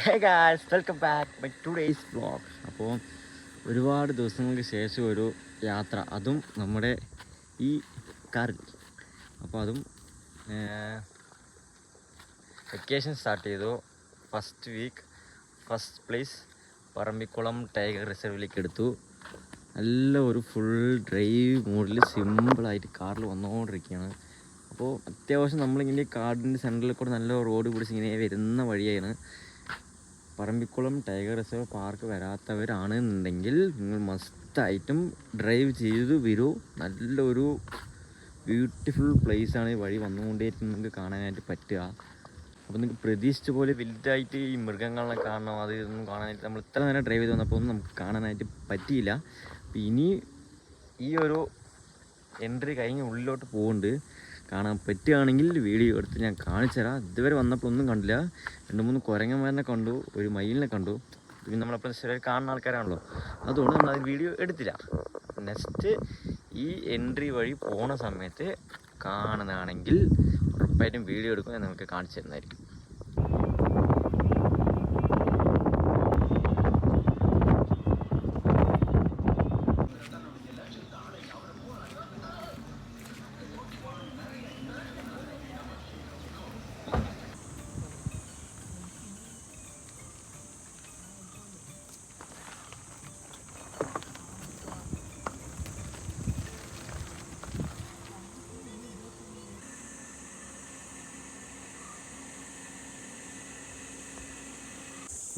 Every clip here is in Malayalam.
Hey guys welcome back my today's vlog. അപ്പോൾ ഒരുപാട് ദിവസങ്ങൾക്ക് ശേഷം ഒരു യാത്ര, അതും നമ്മുടെ ഈ കാറിൽ. അപ്പോൾ അതും വെക്കേഷൻ സ്റ്റാർട്ട് ചെയ്തു. First week first place Parambikulam tiger റിസർവിലേക്ക് എടുത്തു. നല്ല ഒരു ഫുൾ ഡ്രൈവ് മോഡിൽ സിമ്പിളായിട്ട് കാറിൽ വന്നുകൊണ്ടിരിക്കുകയാണ്. അപ്പോൾ അത്യാവശ്യം നമ്മളിങ്ങനെ കാടിൻ്റെ സെൻറ്ററിൽ കൂടെ നല്ല റോഡ് പിടിച്ച് ഇങ്ങനെ വരുന്ന വഴിയാണ്. പറമ്പിക്കുളം ടൈഗർ റിസർവ് പാർക്ക് വരാത്തവരാണെന്നുണ്ടെങ്കിൽ നിങ്ങൾ മസ്റ്റായിട്ടും ഡ്രൈവ് ചെയ്ത് വരൂ. നല്ലൊരു ബ്യൂട്ടിഫുൾ പ്ലേസാണ്. ഈ വഴി വന്നുകൊണ്ടേയിരിക്കും നിങ്ങൾക്ക് കാണാനായിട്ട് പറ്റുക. അപ്പോൾ നിങ്ങൾക്ക് പ്രതീക്ഷിച്ച പോലെ വലുതായിട്ട് ഈ മൃഗങ്ങളെ കാണണം, അത് ഇതൊന്നും കാണാനായിട്ട് നമ്മൾ ഇത്ര നേരം ഡ്രൈവ് ചെയ്ത് വന്നപ്പോൾ ഒന്നും നമുക്ക് കാണാനായിട്ട് പറ്റിയില്ല. അപ്പോൾ ഇനി ഈ ഒരു എൻട്രി കഴിഞ്ഞ് ഉള്ളിലോട്ട് പോകുന്നുണ്ട്. കാണാൻ പറ്റുകയാണെങ്കിൽ വീഡിയോ എടുത്ത് ഞാൻ കാണിച്ചു തരാം. ഇതുവരെ വന്നപ്പോൾ ഒന്നും കണ്ടില്ല. 2-3 കുരങ്ങന്മാരെ കണ്ടു, ഒരു മയിലിനെ കണ്ടു. പിന്നെ നമ്മളപ്പോൾ ശരിയായി കാണുന്ന ആൾക്കാരാണല്ലോ, അതുകൊണ്ട് നമ്മളത് വീഡിയോ എടുത്തില്ല. നെക്സ്റ്റ് ഈ എൻട്രി വഴി പോണ സമയത്ത് കാണുന്നതാണെങ്കിൽ ഉറപ്പായിട്ടും വീഡിയോ എടുക്കും, ഞാൻ നിങ്ങൾക്ക് കാണിച്ചു തരുന്നതായിരിക്കും.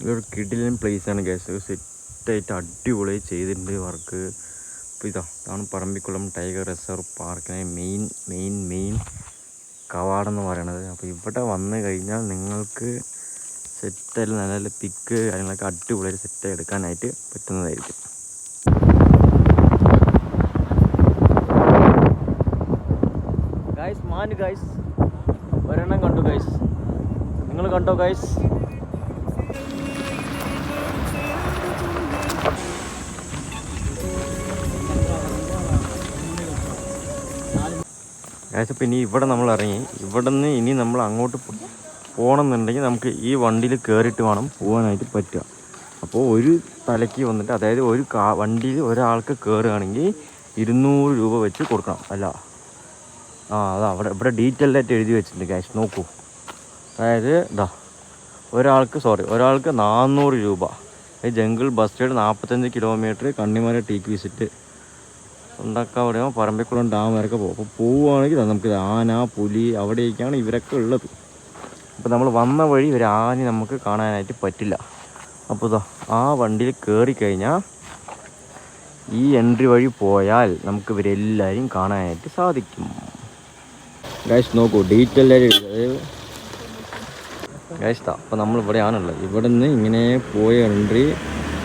ഇതൊരു കിടിലൻ പ്ലേസാണ് ഗൈസ്. സെറ്റായിട്ട് അടിപൊളിയായി ചെയ്തിട്ടുണ്ട് വർക്ക്. അപ്പോൾ ഇതാണ് പറമ്പിക്കുളം ടൈഗർ റിസർവ് പാർക്കിനെ മെയിൻ കവാടമെന്ന് പറയണത്. അപ്പോൾ ഇവിടെ വന്നു കഴിഞ്ഞാൽ നിങ്ങൾക്ക് സെറ്റായി നല്ല നല്ല പിക്ക് കാര്യങ്ങളൊക്കെ അടിപൊളിയായിട്ട് സെറ്റായി എടുക്കാനായിട്ട് പറ്റുന്നതായിരിക്കും. ഗൈസ് മാന് ഗൈസ് ഒരെണ്ണം കണ്ടു ഗൈസ്, നിങ്ങൾ കണ്ടോ ഗൈസ്? അപ്പോൾ ഇനി ഇവിടെ നമ്മൾ ഇറങ്ങി, ഇവിടെ നിന്ന് ഇനി നമ്മൾ അങ്ങോട്ട് പോകണമെന്നുണ്ടെങ്കിൽ നമുക്ക് ഈ വണ്ടിയിൽ കയറിയിട്ട് വേണം പോകാനായിട്ട് പറ്റുക. അപ്പോൾ ഒരു തലയ്ക്ക് വന്നിട്ട്, അതായത് ഒരു വണ്ടിയിൽ ഒരാൾക്ക് കയറുകയാണെങ്കിൽ 200 രൂപ വെച്ച് കൊടുക്കണം. അല്ല അതാ ഇവിടെ ഡീറ്റെയിലായിട്ട് എഴുതി വെച്ചിട്ടുണ്ട് ക്യാഷ്, നോക്കൂ. അതായത് ഒരാൾക്ക് 400 രൂപ. Jungle bus ride 45 kilometre, Kannimala teak visit, ഉണ്ടാക്കാൻ പറയുമ്പോൾ പറമ്പിക്കുളം ഡാം വരെയൊക്കെ പോകും. അപ്പോൾ പോവുകയാണെങ്കിൽ നമുക്ക് ആന, പുലി അവിടേക്കാണ് ഇവരൊക്കെ ഉള്ളത്. അപ്പോൾ നമ്മൾ വന്ന വഴി ഒരു ആന നമുക്ക് കാണാനായിട്ട് പറ്റില്ല. അപ്പോൾ ആ വണ്ടിയിൽ കയറിക്കഴിഞ്ഞാൽ ഈ എൻട്രി വഴി പോയാൽ നമുക്ക് ഇവരെല്ലാവരും കാണാനായിട്ട് സാധിക്കും. ഗൈസ് നോക്കൂ, ഡീറ്റെയിലായിട്ട് ഗൈസ് അപ്പോൾ നമ്മൾ ഇവിടെയാണുള്ളത്. ഇവിടെ നിന്ന് ഇങ്ങനെ പോയ എൻട്രി,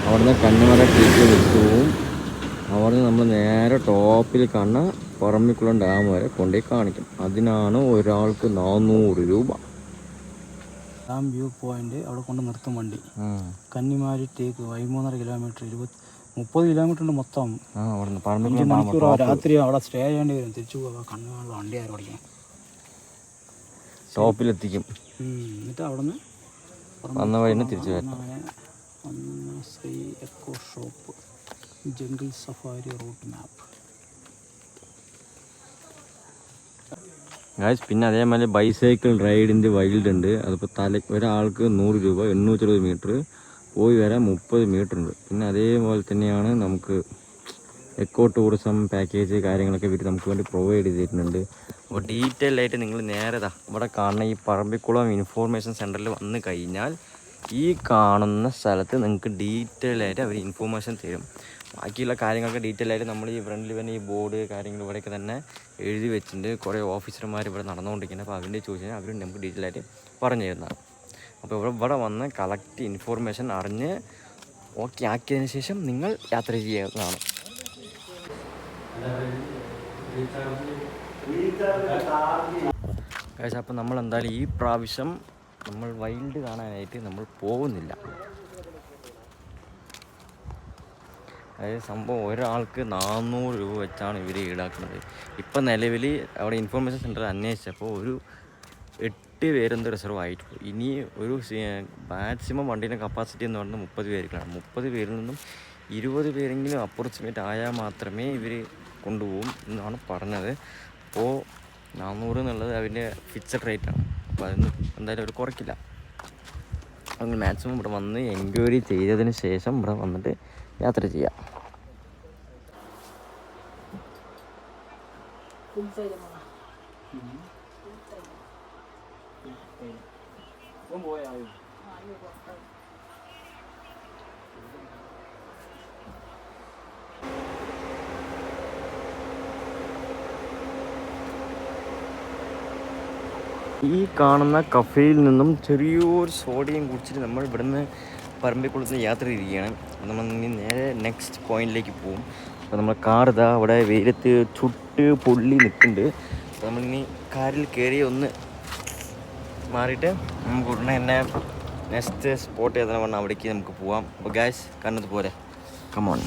അവിടെ നിന്ന് കണ്ണിമല ടീക്ക് വിസിറ്റും, അവിടെ നിന്ന് നമ്മൾ നേരെ ടോപ്പിൽ കാണുന്ന പറമ്പിക്കുളം ഡാം വരെ കൊണ്ടുപോയി കാണിക്കും. അതിനാണ് ഒരാൾക്ക് 400 രൂപ. ഡാം വ്യൂ പോയിന്റ് അവിടെ കൊണ്ട് നിർത്തും വണ്ടി. കന്നിമാരി ടേക്ക് 13.5 കിലോമീറ്റർ, 30 കിലോമീറ്റർ ഉണ്ട് മൊത്തം. 5 മണിക്കൂർ രാത്രി അവിടെ സ്റ്റേ ചെയ്യേണ്ടി വരും. തിരിച്ചു പോകാം. കണ്ണുമാരുടെ വണ്ടി ആരും ഓടിക്കാം, ടോപ്പിലെത്തിക്കും. എന്നിട്ട് അവിടെ നിന്ന് വന്ന വഴി തിരിച്ചു വരാം. Shri echo shop, jungle safari route map. Guys പിന്നെ അതേമാതിരി ബൈസൈക്കിൾ റൈഡിൻ്റെ വൈൽഡ് ഉണ്ട്. അതിപ്പോൾ ഒരാൾക്ക് 100 രൂപ, 820 മീറ്റർ പോയി വരാൻ 30 മീറ്റർ ഉണ്ട്. പിന്നെ അതേപോലെ തന്നെയാണ് നമുക്ക് എക്കോ ടൂറിസം പാക്കേജ് കാര്യങ്ങളൊക്കെ ഇവർ നമുക്ക് വേണ്ടി പ്രൊവൈഡ് ചെയ്തിട്ടുണ്ട്. അപ്പോൾ ഡീറ്റെയിൽ ആയിട്ട് നിങ്ങൾ നേരെ ഇവിടെ കാണുന്ന ഈ പറമ്പിക്കുളം ഇൻഫോർമേഷൻ സെൻറ്ററിൽ വന്നു കഴിഞ്ഞാൽ ഈ കാണുന്ന സ്ഥലത്ത് നിങ്ങൾക്ക് ഡീറ്റെയിൽ ആയിട്ട് അവർ ഇൻഫോർമേഷൻ തരും. ബാക്കിയുള്ള കാര്യങ്ങളൊക്കെ ഡീറ്റെയിൽ ആയിട്ട് നമ്മൾ ഈ ഫ്രണ്ടിൽ തന്നെ ഈ ബോർഡ് കാര്യങ്ങൾ ഇവിടെയൊക്കെ തന്നെ എഴുതി വെച്ചിട്ടുണ്ട്. കുറേ ഓഫീസർമാർ ഇവിടെ നടന്നുകൊണ്ടിരിക്കുന്നത്. അപ്പോൾ അവരുടെ ചോദിച്ചു കഴിഞ്ഞാൽ അവർ നമുക്ക് ഡീറ്റെയിൽ ആയിട്ട് പറഞ്ഞു തരുന്നതാണ്. അപ്പോൾ ഇവിടെ വന്ന് കളക്ട് ഇൻഫോർമേഷൻ അറിഞ്ഞ് ഓക്കെ ആക്കിയതിന് ശേഷം നിങ്ങൾ യാത്ര ചെയ്യുന്നതാണ്. അപ്പോൾ നമ്മൾ എന്തായാലും ഈ പ്രാവശ്യം നമ്മൾ വൈൽഡ് കാണാനായിട്ട് നമ്മൾ പോകുന്നില്ല. അതായത് സംഭവം ഒരാൾക്ക് 400 രൂപ വെച്ചാണ് ഇവർ ഈടാക്കുന്നത്. ഇപ്പം നിലവിൽ അവിടെ ഇൻഫോർമേഷൻ സെൻറ്ററിൽ അന്വേഷിച്ചപ്പോൾ ഒരു 8 പേരെന്തോ റിസർവ് ആയിട്ടുള്ളൂ. ഇനി ഒരു മാക്സിമം വണ്ടീൻ്റെ കപ്പാസിറ്റി എന്ന് പറയുന്നത് 30 പേർക്കാണ്. 30 പേരിൽ നിന്നും 20 പേരെങ്കിലും അപ്രോക്സിമേറ്റ് ആയാൽ മാത്രമേ ഇവർ കൊണ്ടുപോകും എന്നാണ് പറഞ്ഞത്. അപ്പോൾ 400 എന്നുള്ളത് അതിൻ്റെ ഫിക്സഡ് റേറ്റാണ്. അപ്പോൾ അതൊന്നും എന്തായാലും അവർ കുറയ്ക്കില്ല. അങ്ങനെ മാക്സിമം ഇവിടെ വന്ന് എൻക്വയറി ചെയ്തതിന് ശേഷം ഇവിടെ വന്നിട്ട് യാത്ര ചെയ്യാം. ഈ കാണുന്ന കഫേയിൽ നിന്നും ചെറിയൊരു സോഡയും കുടിച്ചിട്ട് നമ്മൾ ഇവിടുന്ന് പറമ്പിക്കുളത്ത് യാത്ര തിരിക്കുകയാണ്. നമ്മൾ ഇനി നേരെ നെക്സ്റ്റ് പോയിന്റിലേക്ക് പോകും. അപ്പോൾ നമ്മൾ കാർ ഇതാ അവിടെ വെയിലത്ത് ചുട്ട് പൊള്ളി നിൽക്കുന്നുണ്ട്. അപ്പോൾ നമ്മളിനി കാറിൽ കയറി ഒന്ന് മാറിയിട്ട് നമുക്ക് ഉടനെ തന്നെ നെക്സ്റ്റ് സ്പോട്ട് ഏതാണ് പറഞ്ഞാൽ അവിടേക്ക് നമുക്ക് പോവാം. അപ്പോൾ ഗായ്സ് കണ്ടത് പോലെ കമോൺ.